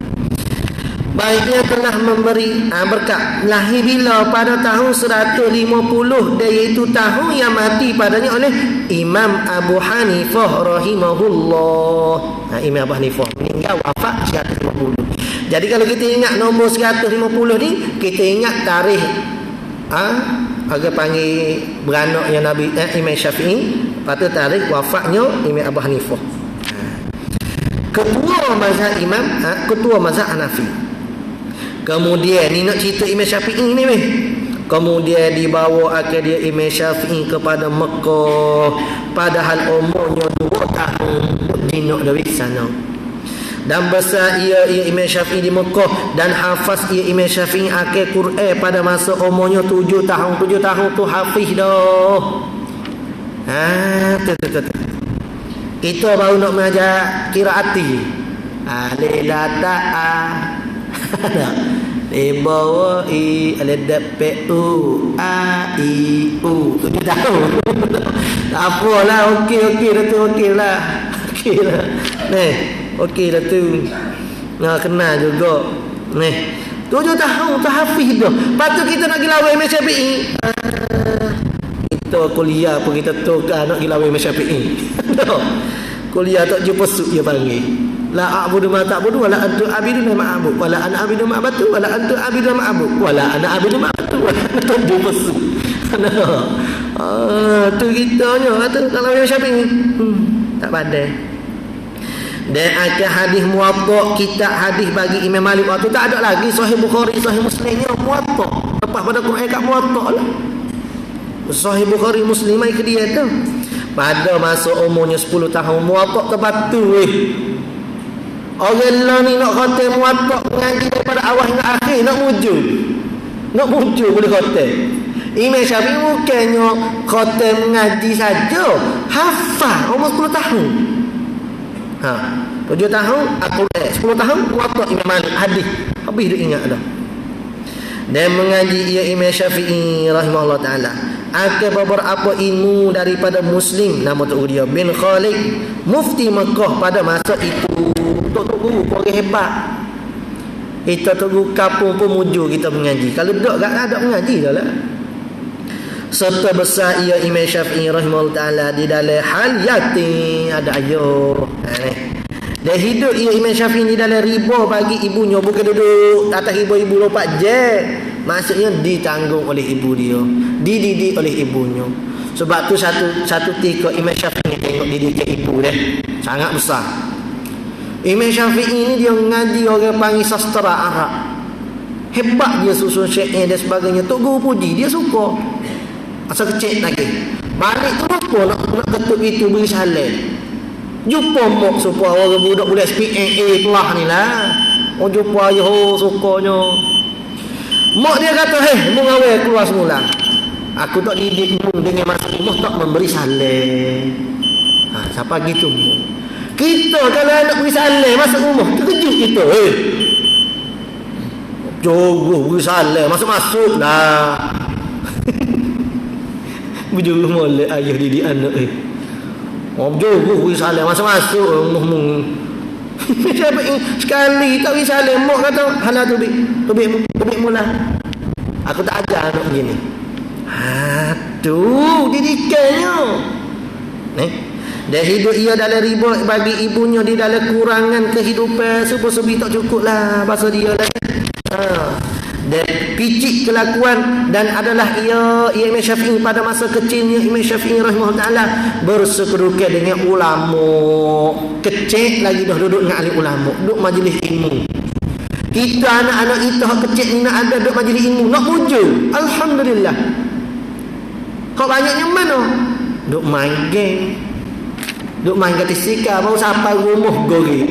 Baiknya telah memberi berkat lahir bila pada tahun 150 dan iaitu tahun yang mati padanya oleh Imam Abu Hanifah rahimahullah. Imam Abu Hanifah meninggal wafat 150. Jadi kalau kita ingat nombor 150 ni, kita ingat tarikh agak panggil beranak yang Nabi Imam Syafi'i, pada tarikh wafatnya Imam Abu Hanifah. Ketua mazhab ketua mazhab Hanafi. Kemudian ni nak cerita Imam Syafi'i ni weh. Kemudian dibawa akan dia Imam Syafi'i kepada Mekah padahal umurnya 2 tahun dinok dari sana. Dan besar ia Imam Syafi'i di Mekah dan hafaz ia Imam Syafi'i akhir Quran pada masa umurnya 7 tahun. 7 tahun tu hafiz dah. Kita baru nak mengajar qiraati. Alilata Ibawa Aladappu A-I-U 7 tahun. Tak apalah, okey dah tu, okey lah. Nih, okey dah tu. Kenal juga. Nih, 7 tahun tu hafiz dah. Lepas tu kita nak pergi lawan Imam Syafi'i. Kita kuliah pun kita tukar nak pergi lawan Imam Syafi'i. Kuliah tak jumpa suk dia panggil. La a'budu ma ta'budu wala antu abidu ma a'bud wala ana abidu ma abatu wala antu abidu ma abud wala ana abidu ma abatu wala antu jumpa suk. Tu kitanya tu kalau Imam Syafi'i. Tak pandai. Dan ada hadis muwatta, kitab hadis bagi Imam Malik waktu tak ada lagi Sahih Bukhari, Sahih Muslim ni muwatta. Lepas pada Quran kat muwatta lah. Sahih Bukhari Muslim mai ke dia tu. Pada masa umurnya 10 tahun muwatta tepat tu weh. Orang lah ni nak khatam muwatta mengaji daripada awal hingga akhir nak muju boleh khatam. Imam Syafi'i bukannya khatam mengaji saja, hafal umur 10 tahun. 7 tahun aku 10 tahun muwatta Imam Malik hadis habis dia ingat dah. Dan mengaji ia Imam Syafi'i rahimahullah taala akan beberapa ilmu daripada Muslim nama tu dia bin Khalid mufti Mekah pada masa itu. Tok guru orang hebat. Kita tu kapung pun muju kita mengaji. Kalau dok tak ada mengaji dah lah. Serta besar ia Imam Syafi'i rahimahullah taala di dalam hal yatim ada ayo. Dan hidup ia Imam Syafi'i di dalam riba bagi ibunya, bukan duduk atas ibu-ibu lompat je. Maksudnya ditanggung oleh ibu dia, dididik oleh ibunya. Sebab tu satu tika Imam Syafi'i tengok didikan ibu dia sangat besar. Imam Syafi'i ni dia ngaji orang panggil sastra Arab. Hebat dia susun syair dan sebagainya. Tok guru puji, dia suka. Asal kecil lagi. Balik tu apa nak ketuk itu beri salam. Jumpa mak supaya orang budak boleh SPA telah ni lah. Oh jumpa ayah sukanya. Mak dia kata, "Hei, mu ngawal keluar semula." Aku tak didikmu dengan masuk rumah tak memberi salam. Siapa gitu? Kita kalau anak beri salam masuk rumah, terkejut kita. Jogoh beri salam, masuk-masuk lah. Bujur molek ayah didik anak jogoh beri salam, masuk-masuk rumahmu. Sekali tak beri salam, mak kata, halah tubik mula. Aku tak ajar anak begini. Aduh, didikannya. Dia hidup ia dalam riba bagi ibunya di dalam kurangan kehidupan subuh-subuh tak cukup lah bahasa dia lah. Dan picik kelakuan dan adalah ia Imam Syafi'i pada masa kecilnya. Imam Syafi'i rahimahullah ta'ala bersekerukan dengan ulama. Kecil lagi dah duduk dengan ahli ulama, duduk majlis ilmu. Kita anak-anak kita kecil ni nak ada duduk majlis ilmu, nak muncul, alhamdulillah. Kau banyaknya mana? Duduk main game, duk main kat sika baru sampai rumah gori.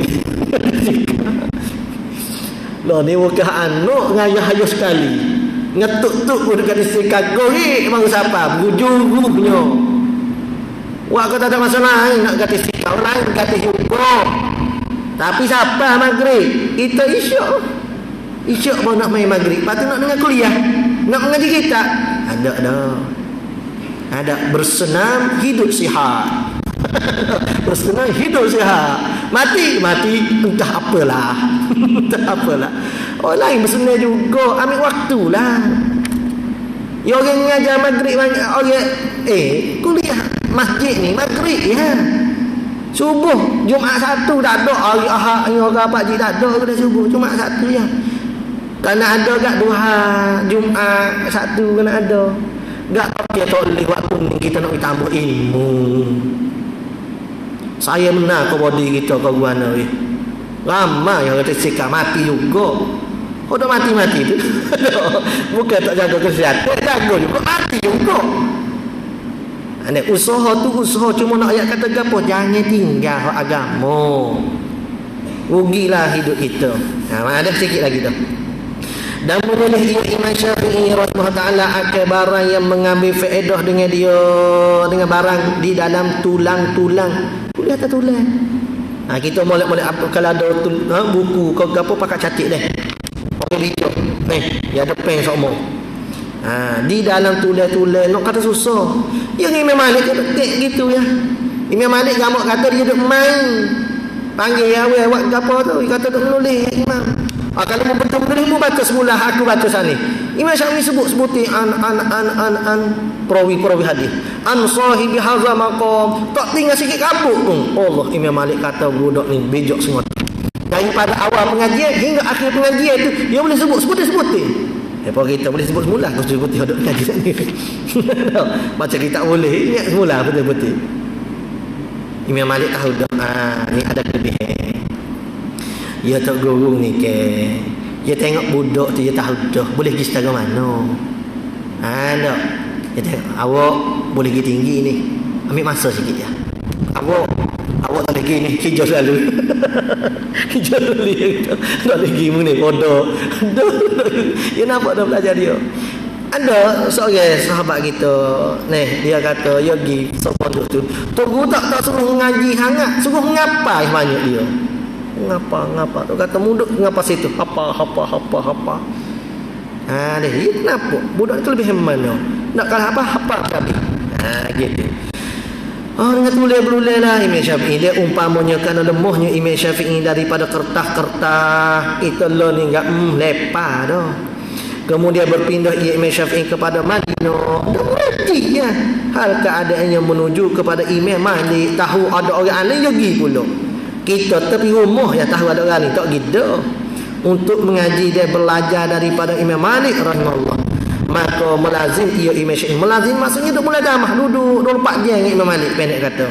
Lah ni wakah anak ngayah-ayah sekali. Ngetuk-tuk pun dekat sika gori baru sampai bujur-bujurnya. Wak kata tak masalah nak kat sika lain kat juga. Tapi siapa maghrib? Kita isyak. Isyak baru nak main maghrib. Patut nak dengar kuliah. Nak mengaji kita. Ada dah. Ada bersenam hidup sihat. Bersenang hidup sihat. Mati entah apalah. Entah apalah. Orang lain bersenang juga, ambil waktulah. Ya orang mengajar maghrib banyak orang kuliah masjid ni maghrib ya. Subuh Jumaat satu tak ada, hari Ahad ni orang pak tak ada pada subuh, Jumaat satu ya. Kena ada kat duha Jumaat satu kena ada. Gak pakai toleh waktu ni kita nak tambah ilmu. Saya benar kau body kita kau guana weh. Lama yang kata sikap mati juga. Kau dah mati-mati tu. Bukan tak jaga kesihatan, jaga juga mati juga. Anak usaha tu usaha cuma nak ayat kata gapo jangan tinggal hak agama. Rugilah hidup kita. Ada sikit lagi dah. Dan memilih Imam Syafi'i rahimahullah ta'ala akan barang yang mengambil faedah dengan dia, dengan barang di dalam tulang-tulang. Tulis atas tulang. Kita molek-molek apa kalau ada buku kau apa pakai catik deh. Pakai bijuk. Ya ada pen semua. Di dalam tulang-tulang nak kata susah. Yang Imam Malik ketik gitu ya. Imam Malik gamak kata dia duk main. Panggil awak gapo tu, kata duk menulis imam. Kalau mau betul-betul mu baca semula, aku baca sana. Imam Syafi'i sebuti an perawi hadis. An sahibi hadza maqam. Tak tinggal sikit kabut pun. Allah, Imam Malik kata budak ni bijak sangat. Daripada awal pengajian hingga akhir pengajian tu dia boleh sebutin. Apa kita boleh sebut semula, aku sebut hadap pengajian ni. Baca kita boleh ingat semula betul-betul. Imam Malik tahu dah ni ada kelebihan. Dia tak gurung ni ke. Dia tengok budak tu dia tahu dah boleh pergi setara mana. Tak. Dia tengok awak boleh pergi tinggi ni. Ambil masa sikit ya. Awak tak lagi ni hijau selalu. Hijau selalu. Tak lagi ni bodoh. Dia nampak dah belajar dia. Ada seorang sahabat kita ni dia kata dia pergi sepondok tu. Tok guru tak suruh ngaji sangat, suruh mengapai banyak dia. Ngapa tu kata muduk ngapa situ apa dia kenapa budak itu lebih hemat nak kalah apa habis gitu. Dengan tulis-tulis lah Imam Syafi'i dia umpamanya kerana lemahnya Imam Syafi'i daripada kertas itu lo ni enggak lepas dah. Kemudian berpindah Imam Syafi'i kepada Madinah. Dah mati ya. Hal keadaannya menuju kepada Imam Malik, tahu ada orang lain pergi pula. Kita tepi rumah yang tahu ada orang ni tak gitu. Untuk mengaji dan belajar daripada Imam Malik rahimahullah. Maka melazim ia Imam Syafi'i. Melazim maksudnya duk mulai damah duduk 24 jam dengan Imam Malik pendek kata.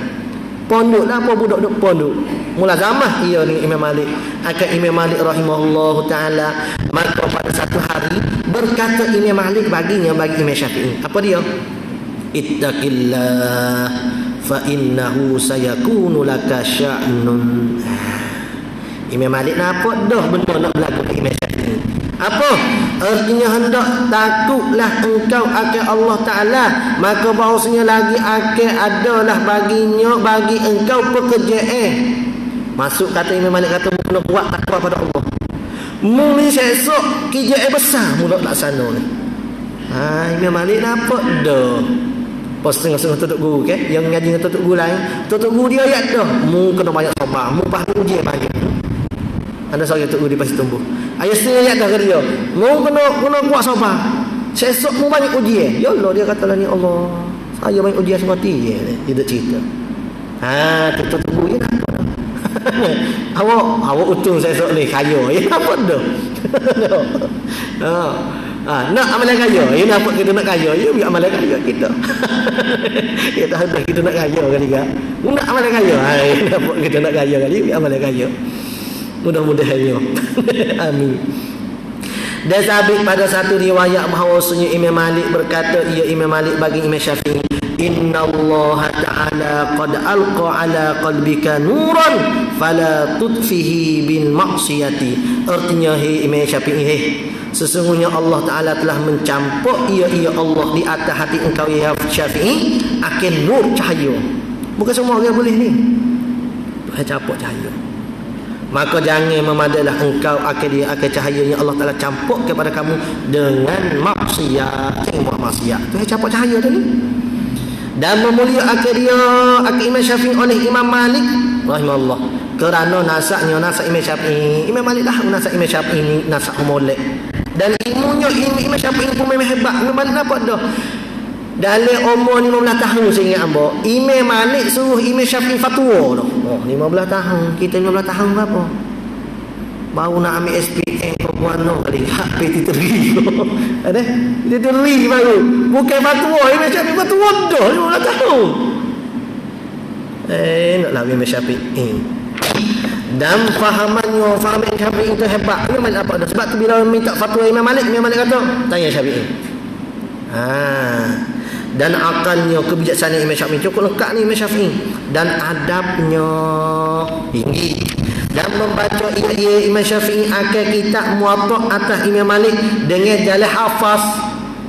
Pondok lah apa budak duk pondok. Mulazamah ia dengan Imam Malik. Akan Imam Malik rahimahullah taala. Maka pada satu hari berkata Imam Malik bagi Imam Syafi'i. Apa dia? Ittaqillah fa innahu sayakunu laka sya'nun. Imam Malik nampak dah benda nak berlaku ke Imam Syafi'i. Syafi'i. Apa? Artinya hendak takutlah engkau akan Allah Ta'ala, maka bahawasanya lagi akan adalah bagi engkau pekerjaan. Masuk kata Imam Malik kata kena buat takwa pada Allah. Mu ni esok kerjaan besar mu nak laksana ni. Imam Malik dapat dah. Pas setengah-setengah tutup guru ke, yang ngaji dengan tutup guru lain, tutup guru dia ayat dah. Mu kena banyak sabar, mu pasti ujian banyak. Anda seorang tutup guru dia pasti tumbuh. Ayat setengah ayat dah ke dia. Mu kena buat sabar. Esok mu banyak ujian. Ya Allah, dia kata lah ni Allah, saya banyak ujian semua dia dah cerita. Tutup guru dia dapat dah. awak untung saya esok ni kaya. Ya dapat dah. Nak amalan kaya, ya nampak kita nak kaya, ya biar amalan kaya kita. Kita hendak kita nak kaya kali juga. Nak amalan kaya, ya nampak kita nak kaya kali, biar amalan kaya. Mudah-mudahannya. Amin. Dan sabit pada satu riwayat bahawasanya Imam Malik berkata, Imam Malik bagi Imam Syafi'i, Inna Allah Ta'ala qad alqa ala qalbika nuran fala tudfihi bil maksiyati. Artinya Imam Syafi'i, sesungguhnya Allah Ta'ala telah mencampur Allah di atas hati engkau ya Syafi'i akan nur cahaya. Bukan semua orang boleh ni. Tuhan campur cahaya. Maka jangan memadalah engkau akan cahaya yang Allah Ta'ala campur kepada kamu dengan maksiat. Jangan buat maksiat. Tuhan campur cahaya tu ni. Dan memuliakan dia Imam Syafi'i oleh Imam Malik rahimahullah, kerana nasaknya nasak Imam Syafi'i. Imam Malik dah nasak Imam Syafi'i ni nasak molek. Dan ilmunya Imam Syafi'i pun memang hebat. Imam Malik dapat dah. Dalam umur 15 tahun saya ingat hamba, Imam Malik suruh Imam Syafi'i fatwa dah. 15 tahun. Kita 15 tahun berapa? Baru nak ambil SPM perempuan kali. HP titeri. Ada? Titeri baru. Bukan fatwa. Imam Syafi'i fatwa dah 15 tahun. Naklah Imam Syafi'i. Dan faham Syafi'i itu hebat. Imam Malik apa dah? Sebab tu bila minta fatwa Imam Malik kata, tanya Syafi'i. Dan akalnya, kebijaksanaan Imam Syafi'i cukup lengkap ni Imam Syafi'i. Dan adabnya tinggi. Dan membaca Imam Syafi'i akan kitab Muwatta' atas Imam Malik dengan jalan hafaz.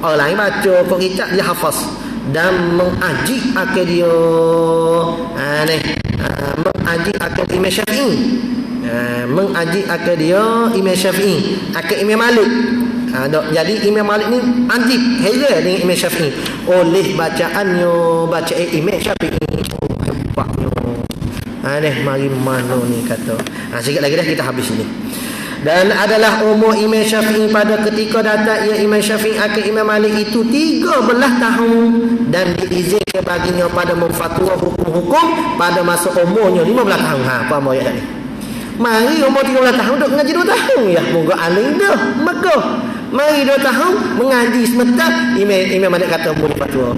Orang lain baca kok kitab dia hafaz. Dan mengaji akan dia mengaji akan Imam Syafi'i. Mengaji akan dia Imam Syafi'i akan Imam Malik. Jadi Imam Malik ni ajib heran dengan Imam Syafi'i oleh bacaannya, bacaan Imam Syafi'i. Hebatnya. Mari mana ni kata. Sikit lagi dah kita habis ini. Dan adalah umur Imam Syafi'i pada ketika datang Imam Syafi'i akan Imam Malik itu 13 tahun, dan diizinkan baginya pada memfatwa hukum-hukum pada masa umurnya 15 tahun. Apa mau ayat ni? Mari umur 13 tahun duk ngaji 2 tahun ya. Moga alim dah. Maka mari 2 tahun mengaji sebentar. Imam Malik kata boleh fatwa.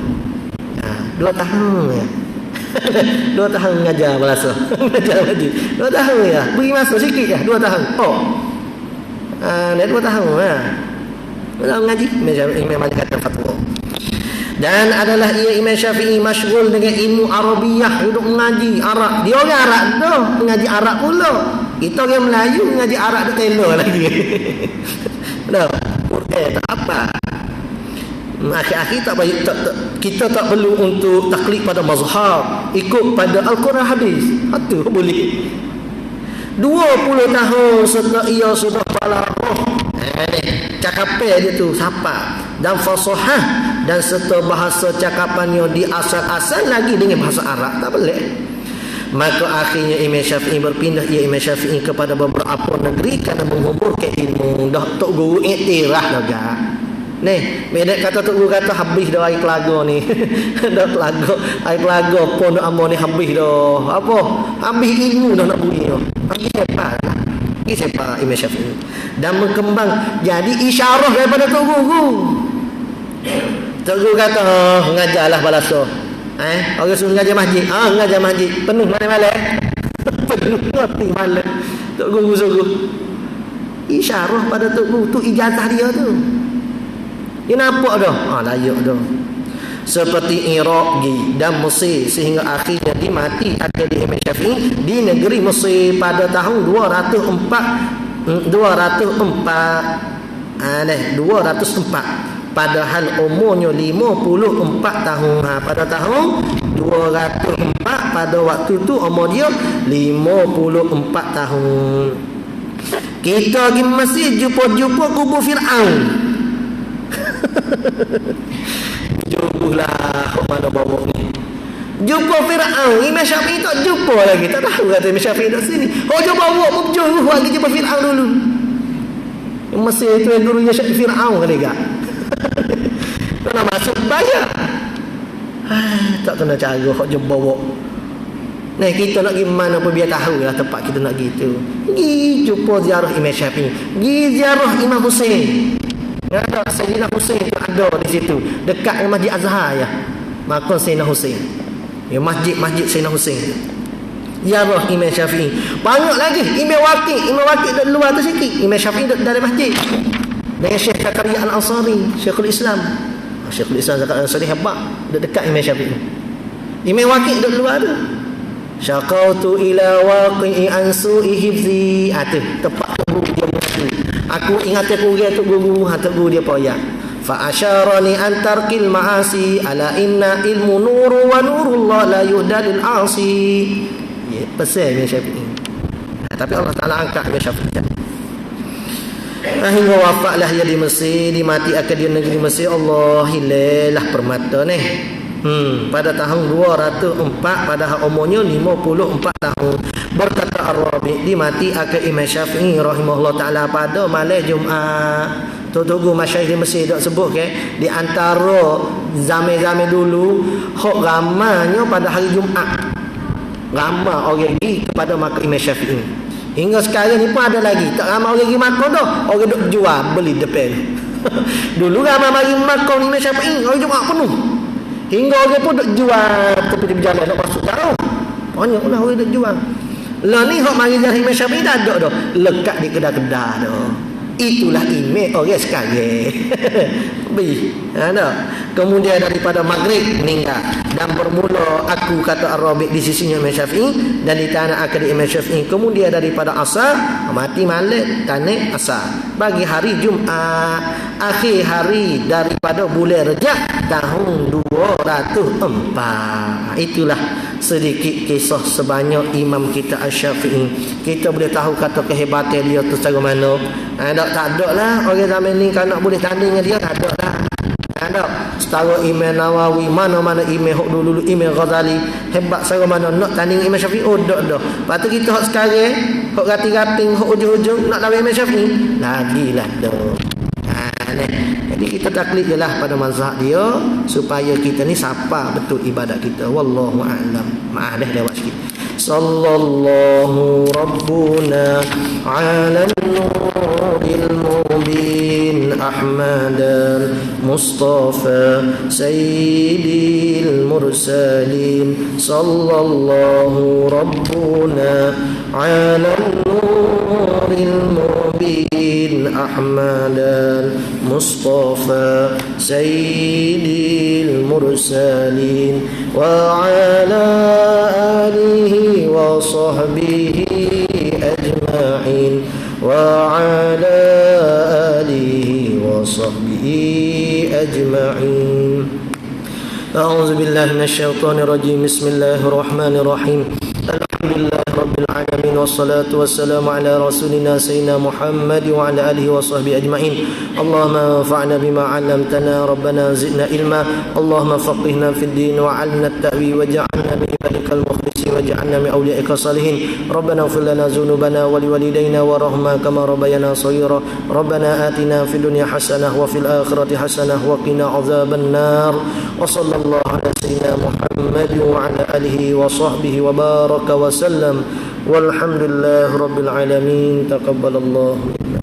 2 tahun ya. 2 tahun mengajar bahasa. Mengajar lagi. 2 tahun ya. Beri masa sikit ya. 2 tahun. Dah 2 tahun ya. 2 tahun mengaji. Imam Malik kata fatwa. Dan adalah Imam Syafi'i masyghul dengan ilmu Arabiyah, duduk mengaji Arab. Dia orang Arab dah, mengaji Arab pula. Kita orang Melayu mengaji Arab dah telo lagi. Dah, tak apa. Akhir-akhir tak baik, kita tak perlu untuk taklid pada mazhab, ikut pada Al-Quran hadis. Itu boleh. 20 tahun setelah ia sudah balaghah, cakapan dia tu sapa dan fasahah, dan serta bahasa cakapannya di asal-asal lagi dengan bahasa Arab, tak boleh. Maka akhirnya Imam Syafi'i berpindah Imam Syafi'i kepada beberapa negeri kerana mengumpulkan ilmu. Dah tok guru iktiraf dah gak. Medek kata tok guru kata habis dah air telaga ni. Dah telaga, air telaga pondok Amor ni habis dah. Apa? Habis ilmu dah nak bunyi dah. Habis hebat. Ini siapa Imam Syafi'i. Dan berkembang jadi isyarah daripada tok guru. Tok guru kata, ngajarlah balasa. Orang suruh ngajar masjid. Ngajar masjid. Penuh mana-mana. Penuh mati malam. Tok guru suruh. Isyarah pada tok guru. Tu ijazah dia tu. Dia nampak dah. Layak dah. Seperti Iraq dan Mesir, sehingga akhirnya dimati akhir di Imam Syafi'i di negeri Mesir pada tahun 204 204. 204. Padahal umurnya 54 tahun. Pada tahun 204, pada waktu tu umur dia 54 tahun. Kita pergi masjid jumpa kubur Fir'aun. Jumpulah mana bawa ni. Jumpa Fir'aun. Imam Syafi'i tak jumpa lagi. Tak tahu kata Imam Syafi'i duduk sini. Jumpa bawa pun jumpa lagi jumpa Fir'aun dulu. Masih itu yang gurunya Fir'aun kali tak? Kena masuk bayar. Tak kena cara hok jumpa bawa. Nah, kita nak pergi mana pun biar tahu lah tempat kita nak pergi tu. Pergi jumpa ziarah Imam Syafi'i. Pergi ziarah Imam Husain. Ada Sayyidina Husain tu ada di situ. Dekat dengan Masjid Azhar ya. Makam Sayyidina Husain. Ya, masjid Sayyidina Husain. Ziarah Imam Syafi'i. Banyak lagi Imam Waqi' dekat luar tu sikit. Imam Syafi'i dekat dalam masjid. Dengan Syekh Zakaria Al-Ansari, Syekhul Islam. Syekhul Islam Zakaria Al-Ansari hebat. Dekat Imam Syafi'i. Imam Waqi' dekat luar tu. Syaqautu ila waqi'i an su'i hifzi. Tu tempat guru dia mesti. Aku ingat aku guru dia payah. Fa asyarani an tarkil ma'asi ala inna ilmu nuru wa nurullah la yuhdalil 'asi. Ya, pesan Imam Syafi'i. Tapi Allah Taala angkat Imam Syafi'i. Hingga wafatlah dia di Mesir, dimati akan dia negeri Mesir. Allah hilallah permata ni. Pada tahun 204, pada umurnya 54 tahun. Berkata Ar-Rabi, dimati akan Imam Syafi'i rahimahullah taala pada malam Jumaat. Tunggu masyayikh di Mesir dak sebut ke, di antara zaman-zaman dulu hok ramanya pada hari Jumaat. Ramai orang pergi kepada makam Imam Syafi'i. Hingga sekarang ni pun ada lagi. Tak ramai orang pergi makam dah. Orang duk jual beli depan. Dulu ramai mari makam Imam Syafi'i, hari Jumaat penuh. Hingga orang pun duk jual tepi berjalan nak masuk jauh. Banyaklah orang duk jual. Lah ni hok mari dari Imam Syafi'i dah ada dah. Lekat di kedai-kedai dah. Itulah imej orang sekarang. Kemudian daripada maghrib meninggal. Dan bermula aku kata Ar-Rabi di sisinya Imam Syafi'i, dan di tanah akad Imam Syafi'i. Kemudian daripada asar mati malik tanah asar. Bagi hari Jumaat, akhir hari daripada bulan Rejab tahun 204. Itulah sedikit kisah sebanyak imam kita Asy-Syafi'i. Kita boleh tahu kata kehebatan dia tu secara mana. Tak ada lah orang zaman ni kalau nak boleh tanding dengan dia, tak ada lah. Tak ada. Setara Imam Nawawi, mana-mana imam hok dulu Imam Ghazali hebat secara mana nak tanding Imam Syafi'i. Tak ada. Lepas tu kita hok sekarang hok rating-rating hok ujung-ujung nak lawan Imam Syafi'i lagilah dah. Jadi kita taklid je lah pada mazhab dia supaya kita ni sapa betul ibadat kita. Wallahu a'lam. Maaf dah lewat sikit. Sallallahu rabbuna ala nuril mubin Ahmadan Mustafa Sayyidil mursalin. Sallallahu rabbuna ala nuril mubin Ahmadan Mustafa Sayyidil mursalin wa ala alihi wa sahbihi ajma'in wa ala alihi wa sahbihi ajma'in. A'udzu billahi minasyaitonir rajim. Bismillahirrahmanirrahim. Alhamdulillah rabbil alamin wassalatu wassalamu ala rasulina sayyidina Muhammad wa ala alihi wa sahbihi ajma'in. Allahumma anfa'na bima 'allamtana rabbana zidna ilma. Allahumma faqihna fid din wa 'allimna at-ta'wil waj'alna min ibadikal mukhlisin waj'alna min awliya'ikal salihin. Rabbana ighfir lana dhunubana wa liwalidayna warhamna kama rabbayana shaghira. Rabbana atina fid dunya hasanah wa fil akhirati hasanah wa qina 'adzaban nar. Wa sallallahu ala sayyidina Muhammad wa ala alihi wa sahbihi wa baraka wa sallam. Walhamdulillah rabbil alamin. Taqabbalallahu minna.